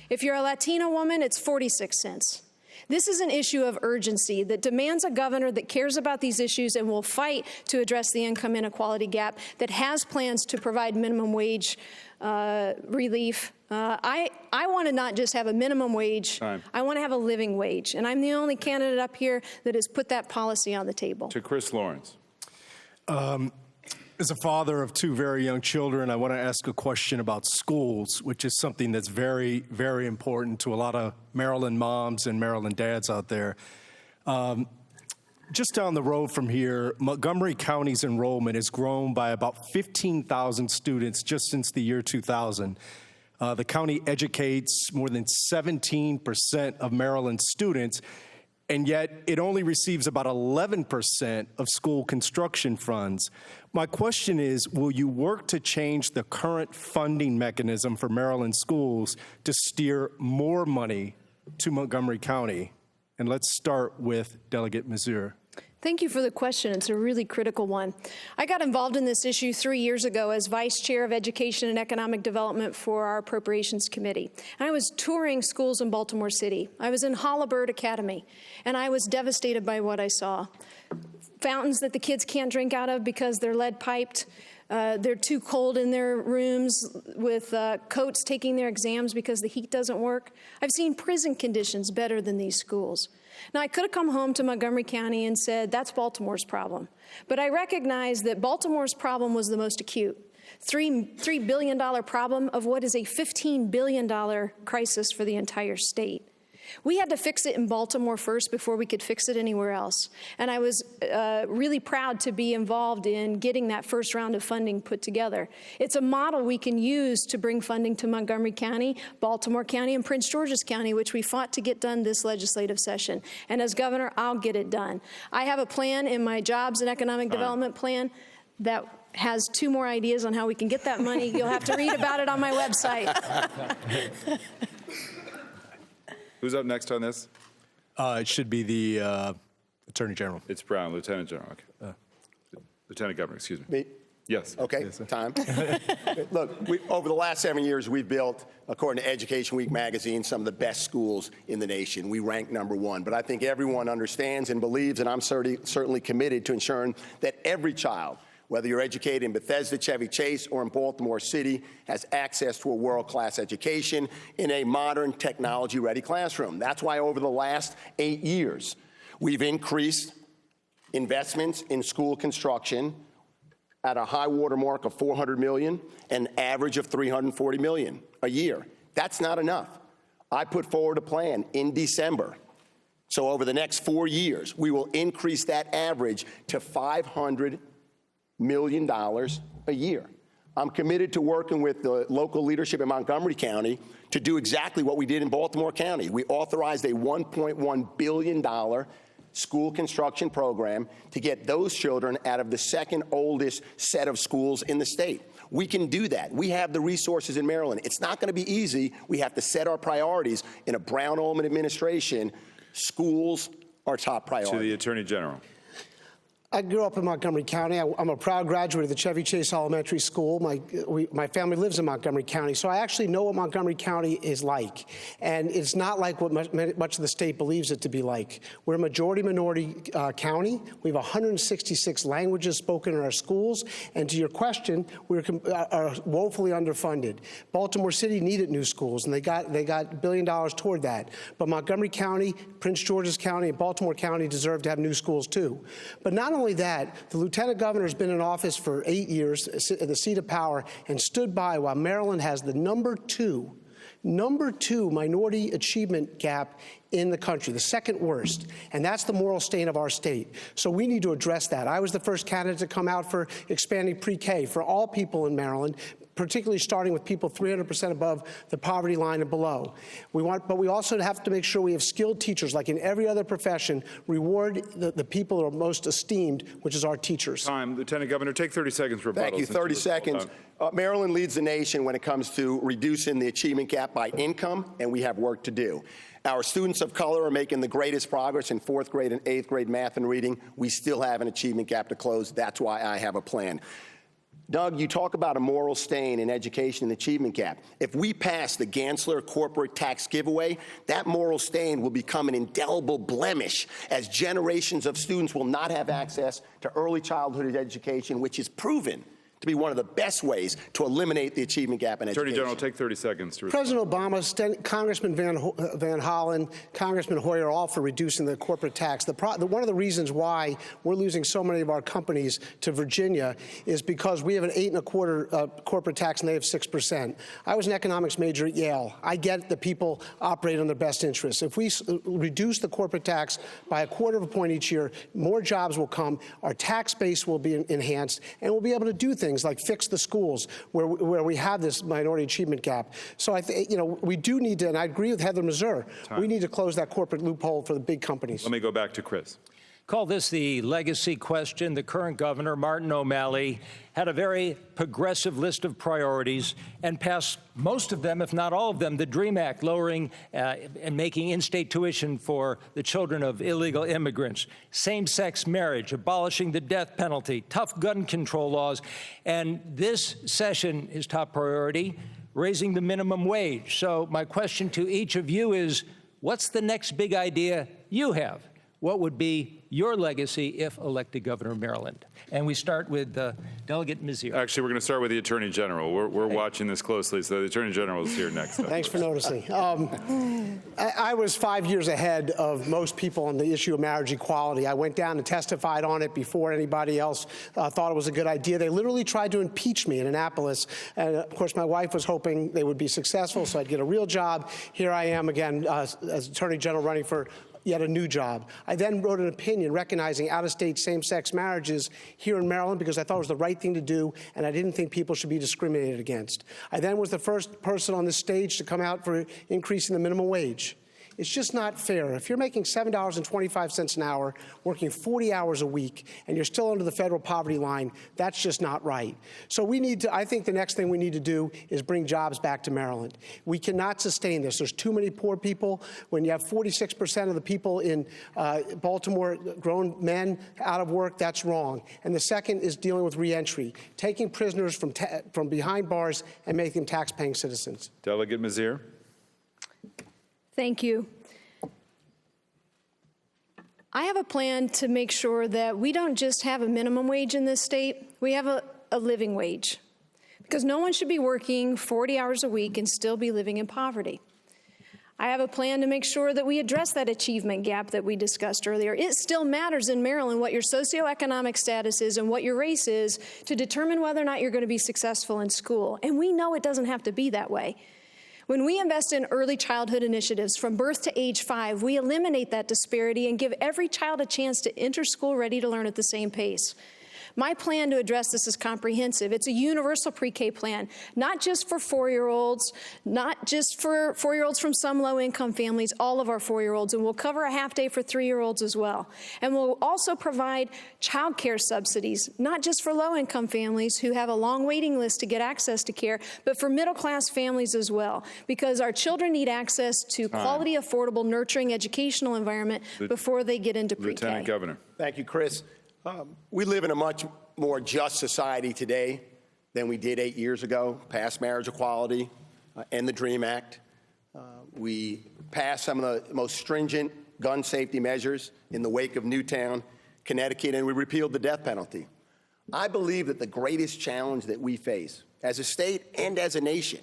If you're a Latina woman, it's 46 cents. This is an issue of urgency that demands a governor that cares about these issues and will fight to address the income inequality gap, that has plans to provide minimum wage relief. I want to not just have a minimum wage. I want to have a living wage. And I'm the only candidate up here that has put that policy on the table. To Chris Lawrence. As a father of two very young children, I want to ask a question about schools, which is something that's very, very important to a lot of Maryland moms and Maryland dads out there. Just down the road from here, Montgomery County's enrollment has grown by about 15,000 students just since the year 2000. The county educates more than 17% of Maryland students, and yet it only receives about 11% of school construction funds. My question is, will you work to change the current funding mechanism for Maryland schools to steer more money to Montgomery County? And let's start with Delegate Mazier. Thank you for the question. It's a really critical one. I got involved in this issue 3 years ago as Vice Chair of Education and Economic Development for our Appropriations Committee. And I was touring schools in Baltimore City. I was in Halliburtt Academy, and I was devastated by what I saw. Fountains that the kids can't drink out of because they're lead piped. They're too cold in their rooms, with coats taking their exams because the heat doesn't work. I've seen prison conditions better than these schools. Now, I could have come home to Montgomery County and said, that's Baltimore's problem. But I recognize that Baltimore's problem was the most acute. $3 billion problem of what is a $15 billion crisis for the entire state. We had to fix it in Baltimore first before we could fix it anywhere else. And I was really proud to be involved in getting that first round of funding put together. It's a model we can use to bring funding to Montgomery County, Baltimore County, and Prince George's County, which we fought to get done this legislative session. And as governor, I'll get it done. I have a plan in my Jobs and Economic Development plan that has 2 more ideas on how we can get that money. You'll have to read about it on my website. Who's up next on this? It should be the Attorney General. It's Brown, Lieutenant General. Okay. Lieutenant Governor, excuse me. Me? Yes. Okay, yes, time. Look, over the last 7 years, we've built, according to Education Week magazine, some of the best schools in the nation. We rank #1. But I think everyone understands and believes, and I'm certainly committed to ensuring that every child, whether you're educated in Bethesda, Chevy Chase, or in Baltimore City, has access to a world-class education in a modern, technology-ready classroom. That's why over the last 8 years, we've increased investments in school construction at a high water mark of $400 million, an average of $340 million a year. That's not enough. I put forward a plan in December. So over the next 4 years, we will increase that average to $500 million a year. I'm committed to working with the local leadership in Montgomery County to do exactly what we did in Baltimore County. We authorized a $1.1 billion school construction program to get those children out of the second oldest set of schools in the state. We can do that. We have the resources in Maryland. It's not going to be easy. We have to set our priorities. In a Brown-Ullman administration, schools are top priority. To the Attorney General. I grew up in Montgomery County. I'm a proud graduate of the Chevy Chase Elementary School. My family lives in Montgomery County, so I actually know what Montgomery County is like. And it's not like what much of the state believes it to be like. We're a majority-minority county. We have 166 languages spoken in our schools. And to your question, we are woefully underfunded. Baltimore City needed new schools, and they got $1 billion toward that. But Montgomery County, Prince George's County, and Baltimore County deserve to have new schools too. But not only that, the lieutenant governor has been in office for 8 years at the seat of power and stood by while Maryland has the number two minority achievement gap in the country, the second worst, and that's the moral stain of our state. So we need to address that. I was the first candidate to come out for expanding pre-K for all people in Maryland, particularly starting with people 300% above the poverty line and below. But we also have to make sure we have skilled teachers, like in every other profession, reward the people who are most esteemed, which is our teachers. Time. Lieutenant Governor, take 30 seconds for rebuttal. Thank you. 30 seconds. Maryland leads the nation when it comes to reducing the achievement gap by income, and we have work to do. Our students of color are making the greatest progress in 4th grade and 8th grade math and reading. We still have an achievement gap to close. That's why I have a plan. Doug, you talk about a moral stain in education and achievement gap. If we pass the Gansler corporate tax giveaway, that moral stain will become an indelible blemish as generations of students will not have access to early childhood education, which is proven to be one of the best ways to eliminate the achievement gap in Attorney education. General, take 30 seconds to respond. President Obama, Congressman Van Hollen, Congressman Hoyer are all for reducing the corporate tax. One of the reasons why we're losing so many of our companies to Virginia is because we have an 8.25% corporate tax and they have 6%. I was an economics major at Yale. I get that people operate on their best interests. If we reduce the corporate tax by 1/4 point each year, more jobs will come, our tax base will be enhanced, and we'll be able to do things like fix the schools where we have this minority achievement gap. So we do need to, and I agree with Heather Mazur, we need to close that corporate loophole for the big companies. Let me go back to Chris. Call this the legacy question. The current governor, Martin O'Malley, had a very progressive list of priorities and passed most of them, if not all of them, the DREAM Act, lowering and making in-state tuition for the children of illegal immigrants, same-sex marriage, abolishing the death penalty, tough gun control laws, and this session, his top priority, raising the minimum wage. So my question to each of you is, what's the next big idea you have? What would be your legacy if elected governor of Maryland? And we start with Delegate Mizzier. Actually, we're going to start with the Attorney General. We're watching this closely, so the Attorney General is here next. Thanks for noticing. I was 5 years ahead of most people on the issue of marriage equality. I went down and testified on it before anybody else thought it was a good idea. They literally tried to impeach me in Annapolis. And of course, my wife was hoping they would be successful, so I'd get a real job. Here I am again as Attorney General running for yet a new job. I then wrote an opinion recognizing out-of-state same-sex marriages here in Maryland because I thought it was the right thing to do, and I didn't think people should be discriminated against. I then was the first person on this stage to come out for increasing the minimum wage. It's just not fair. If you're making $7.25 an hour, working 40 hours a week, and you're still under the federal poverty line, that's just not right. So I think the next thing we need to do is bring jobs back to Maryland. We cannot sustain this. There's too many poor people. When you have 46% of the people in Baltimore, grown men, out of work, that's wrong. And the second is dealing with reentry, taking prisoners from behind bars and making them tax-paying citizens. Delegate Mizzier. Thank you. I have a plan to make sure that we don't just have a minimum wage in this state, we have a living wage. Because no one should be working 40 hours a week and still be living in poverty. I have a plan to make sure that we address that achievement gap that we discussed earlier. It still matters in Maryland what your socioeconomic status is and what your race is to determine whether or not you're going to be successful in school. And we know it doesn't have to be that way. When we invest in early childhood initiatives from birth to age 5, we eliminate that disparity and give every child a chance to enter school ready to learn at the same pace. My plan to address this is comprehensive. It's a universal pre-K plan, not just for 4-year-olds, not just for 4-year-olds from some low-income families, all of our 4-year-olds, and we'll cover a half day for 3-year-olds as well. And we'll also provide child care subsidies, not just for low-income families who have a long waiting list to get access to care, but for middle-class families as well, because our children need access to quality, affordable, nurturing educational environment before they get into pre-K. Lieutenant Governor. Thank you, Chris. We live in a much more just society today than we did 8 years ago. Passed marriage equality and the DREAM Act. We passed some of the most stringent gun safety measures in the wake of Newtown, Connecticut, and we repealed the death penalty. I believe that the greatest challenge that we face as a state and as a nation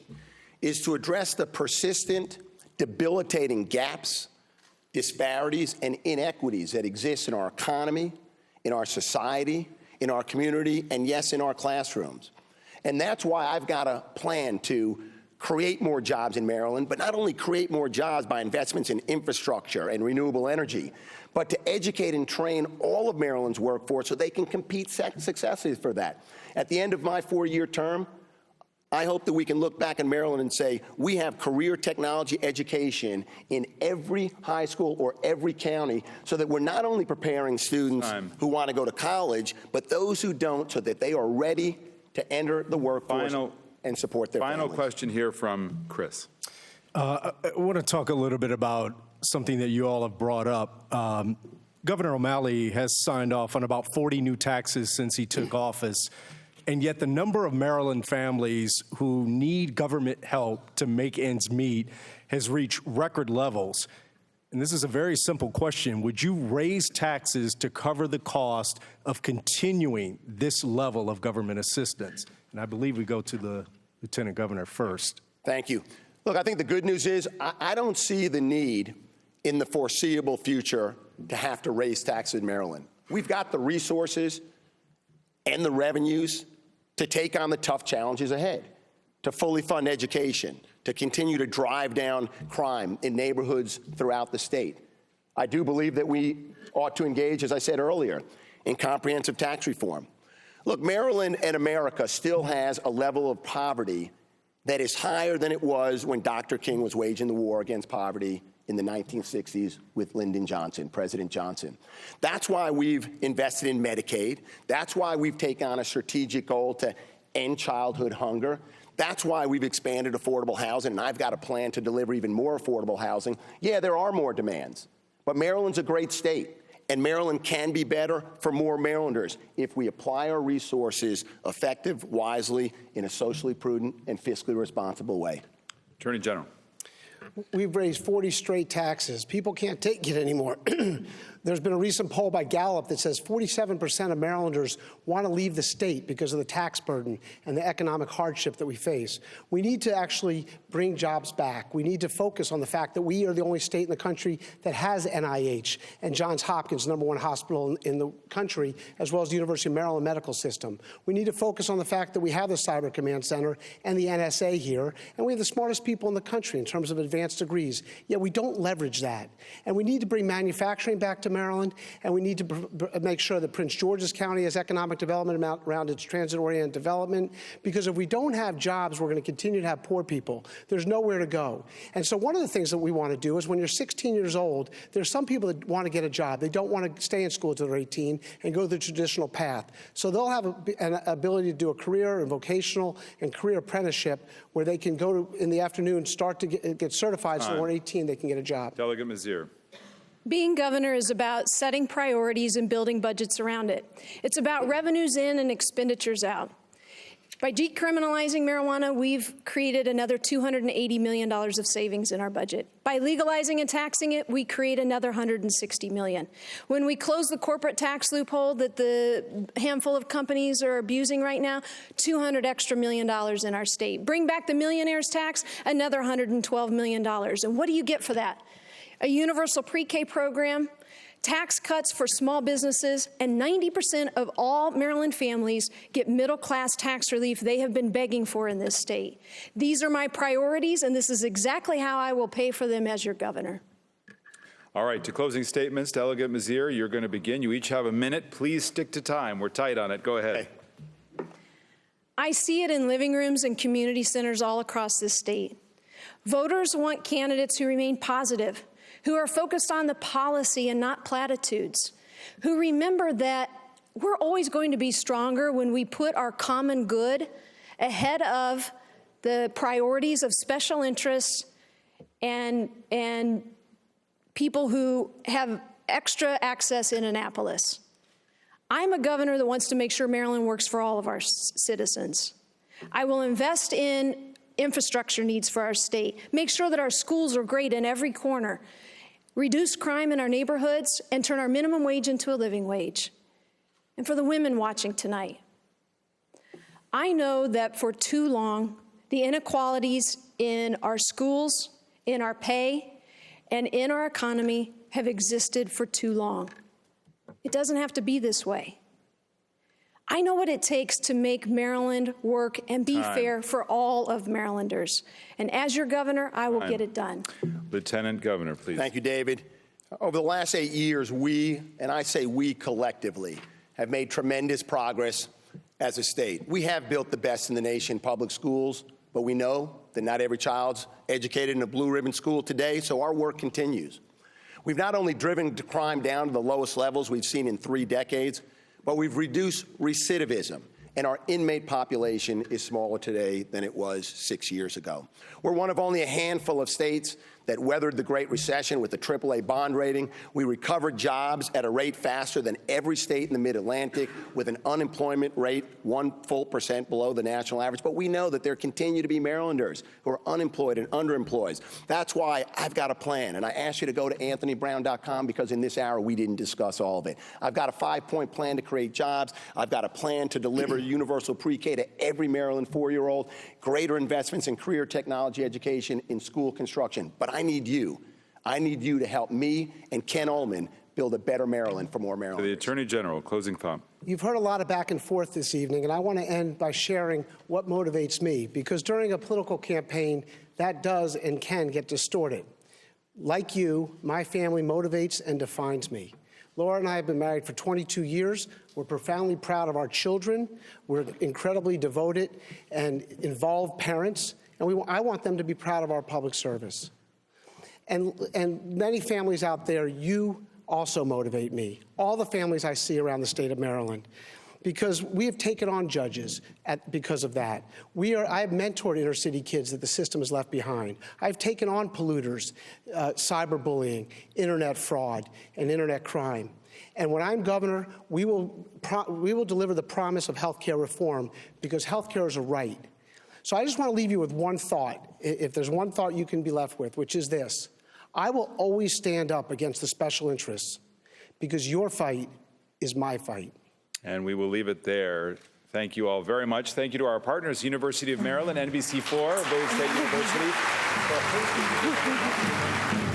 is to address the persistent, debilitating gaps, disparities, and inequities that exist in our economy, in our society, in our community, and yes, in our classrooms. And that's why I've got a plan to create more jobs in Maryland, but not only create more jobs by investments in infrastructure and renewable energy, but to educate and train all of Maryland's workforce so they can compete successfully for that. At the end of my 4-year term, I hope that we can look back in Maryland and say we have career technology education in every high school or every county so that we're not only preparing students who want to go to college, but those who don't so that they are ready to enter the workforce and support their Final families. question here from Chris. I want to talk a little bit about something that you all have brought up. Governor O'Malley has signed off on about 40 new taxes since he took office. And yet the number of Maryland families who need government help to make ends meet has reached record levels. And this is a very simple question. Would you raise taxes to cover the cost of continuing this level of government assistance? And I believe we go to the Lieutenant Governor first. Thank you. Look, I think the good news is I don't see the need in the foreseeable future to have to raise taxes in Maryland. We've got the resources and the revenues to take on the tough challenges ahead, to fully fund education, to continue to drive down crime in neighborhoods throughout the state. I do believe that we ought to engage, as I said earlier, in comprehensive tax reform. Look, Maryland and America still has a level of poverty that is higher than it was when Dr. King was waging the war against poverty in the 1960s with Lyndon Johnson, President Johnson. That's why we've invested in Medicaid. That's why we've taken on a strategic goal to end childhood hunger. That's why we've expanded affordable housing, and I've got a plan to deliver even more affordable housing. Yeah, there are more demands, but Maryland's a great state, and Maryland can be better for more Marylanders if we apply our resources effectively, wisely, in a socially prudent and fiscally responsible way. Attorney General. We've raised 40 straight taxes. People can't take it anymore. There's been a recent poll by Gallup that says 47% of Marylanders want to leave the state because of the tax burden and the economic hardship that we face. We need to actually bring jobs back. We need to focus on the fact that we are the only state in the country that has NIH and Johns Hopkins, #1 hospital in the country, as well as the University of Maryland medical system. We need to focus on the fact that we have the Cyber Command Center and the NSA here, and we have the smartest people in the country in terms of advanced degrees. Yet we don't leverage that. And we need to bring manufacturing back to Maryland, and we need to make sure that Prince George's County has economic development around its transit-oriented development, because if we don't have jobs, we're going to continue to have poor people. There's nowhere to go. And so one of the things that we want to do is when you're 16 years old, there's some people that want to get a job. They don't want to stay in school until they're 18 and go the traditional path. So they'll have an ability to do a career and vocational and career apprenticeship where they can go in the afternoon, start to get certified, so when they're 18, they can get a job. Delegate Mazier. Being governor is about setting priorities and building budgets around it. It's about revenues in and expenditures out. By decriminalizing marijuana, we've created another $280 million of savings in our budget. By legalizing and taxing it, we create another $160 million. When we close the corporate tax loophole that the handful of companies are abusing right now, $200 extra million in our state. Bring back the millionaire's tax, another $112 million. And what do you get for that? A universal pre-K program, tax cuts for small businesses, and 90% of all Maryland families get middle-class tax relief they have been begging for in this state. These are my priorities, and this is exactly how I will pay for them as your governor. All right, to closing statements, Delegate Mazier, you're going to begin. You each have a minute. Please stick to time. We're tight on it. Go ahead. Okay. I see it in living rooms and community centers all across this state. Voters want candidates who remain positive, who are focused on the policy and not platitudes, who remember that we're always going to be stronger when we put our common good ahead of the priorities of special interests and people who have extra access in Annapolis. I'm a governor that wants to make sure Maryland works for all of our citizens. I will invest in infrastructure needs for our state, make sure that our schools are great in every corner, reduce crime in our neighborhoods, and turn our minimum wage into a living wage. And for the women watching tonight, I know that for too long, the inequalities in our schools, in our pay, and in our economy have existed for too long. It doesn't have to be this way. I know what it takes to make Maryland work and be fair for all of Marylanders. And as your governor, I will get it done. Lieutenant Governor, please. Thank you, David. Over the last 8 years, we, and I say we collectively, have made tremendous progress as a state. We have built the best in the nation public schools, but we know that not every child's educated in a blue ribbon school today, so our work continues. We've not only driven crime down to the lowest levels we've seen in 3 decades, but we've reduced recidivism, and our inmate population is smaller today than it was 6 years ago. We're one of only a handful of states that weathered the Great Recession with a AAA bond rating. We recovered jobs at a rate faster than every state in the Mid-Atlantic, with an unemployment rate 1% below the national average. But we know that there continue to be Marylanders who are unemployed and underemployed. That's why I've got a plan, and I ask you to go to anthonybrown.com, because in this hour we didn't discuss all of it. I've got a 5-point plan to create jobs. I've got a plan to deliver universal pre-K to every Maryland 4-year-old, greater investments in career technology education, in school construction. But I need you. I need you to help me and Ken Ullman build a better Maryland for more Marylanders. To the Attorney General, closing thought. You've heard a lot of back and forth this evening, and I want to end by sharing what motivates me, because during a political campaign, that does and can get distorted. Like you, my family motivates and defines me. Laura and I have been married for 22 years. We're profoundly proud of our children. We're incredibly devoted and involved parents, and I want them to be proud of our public service. And many families out there, you also motivate me. All the families I see around the state of Maryland, because we have taken on judges because of that. I have mentored inner city kids that the system has left behind. I've taken on polluters, cyberbullying, internet fraud, and internet crime. And when I'm governor, we will deliver the promise of health care reform, because health care is a right. So I just want to leave you with one thought, if there's one thought you can be left with, which is this: I will always stand up against the special interests, because your fight is my fight. And we will leave it there. Thank you all very much. Thank you to our partners, University of Maryland, NBC4, Bowie State University, for hosting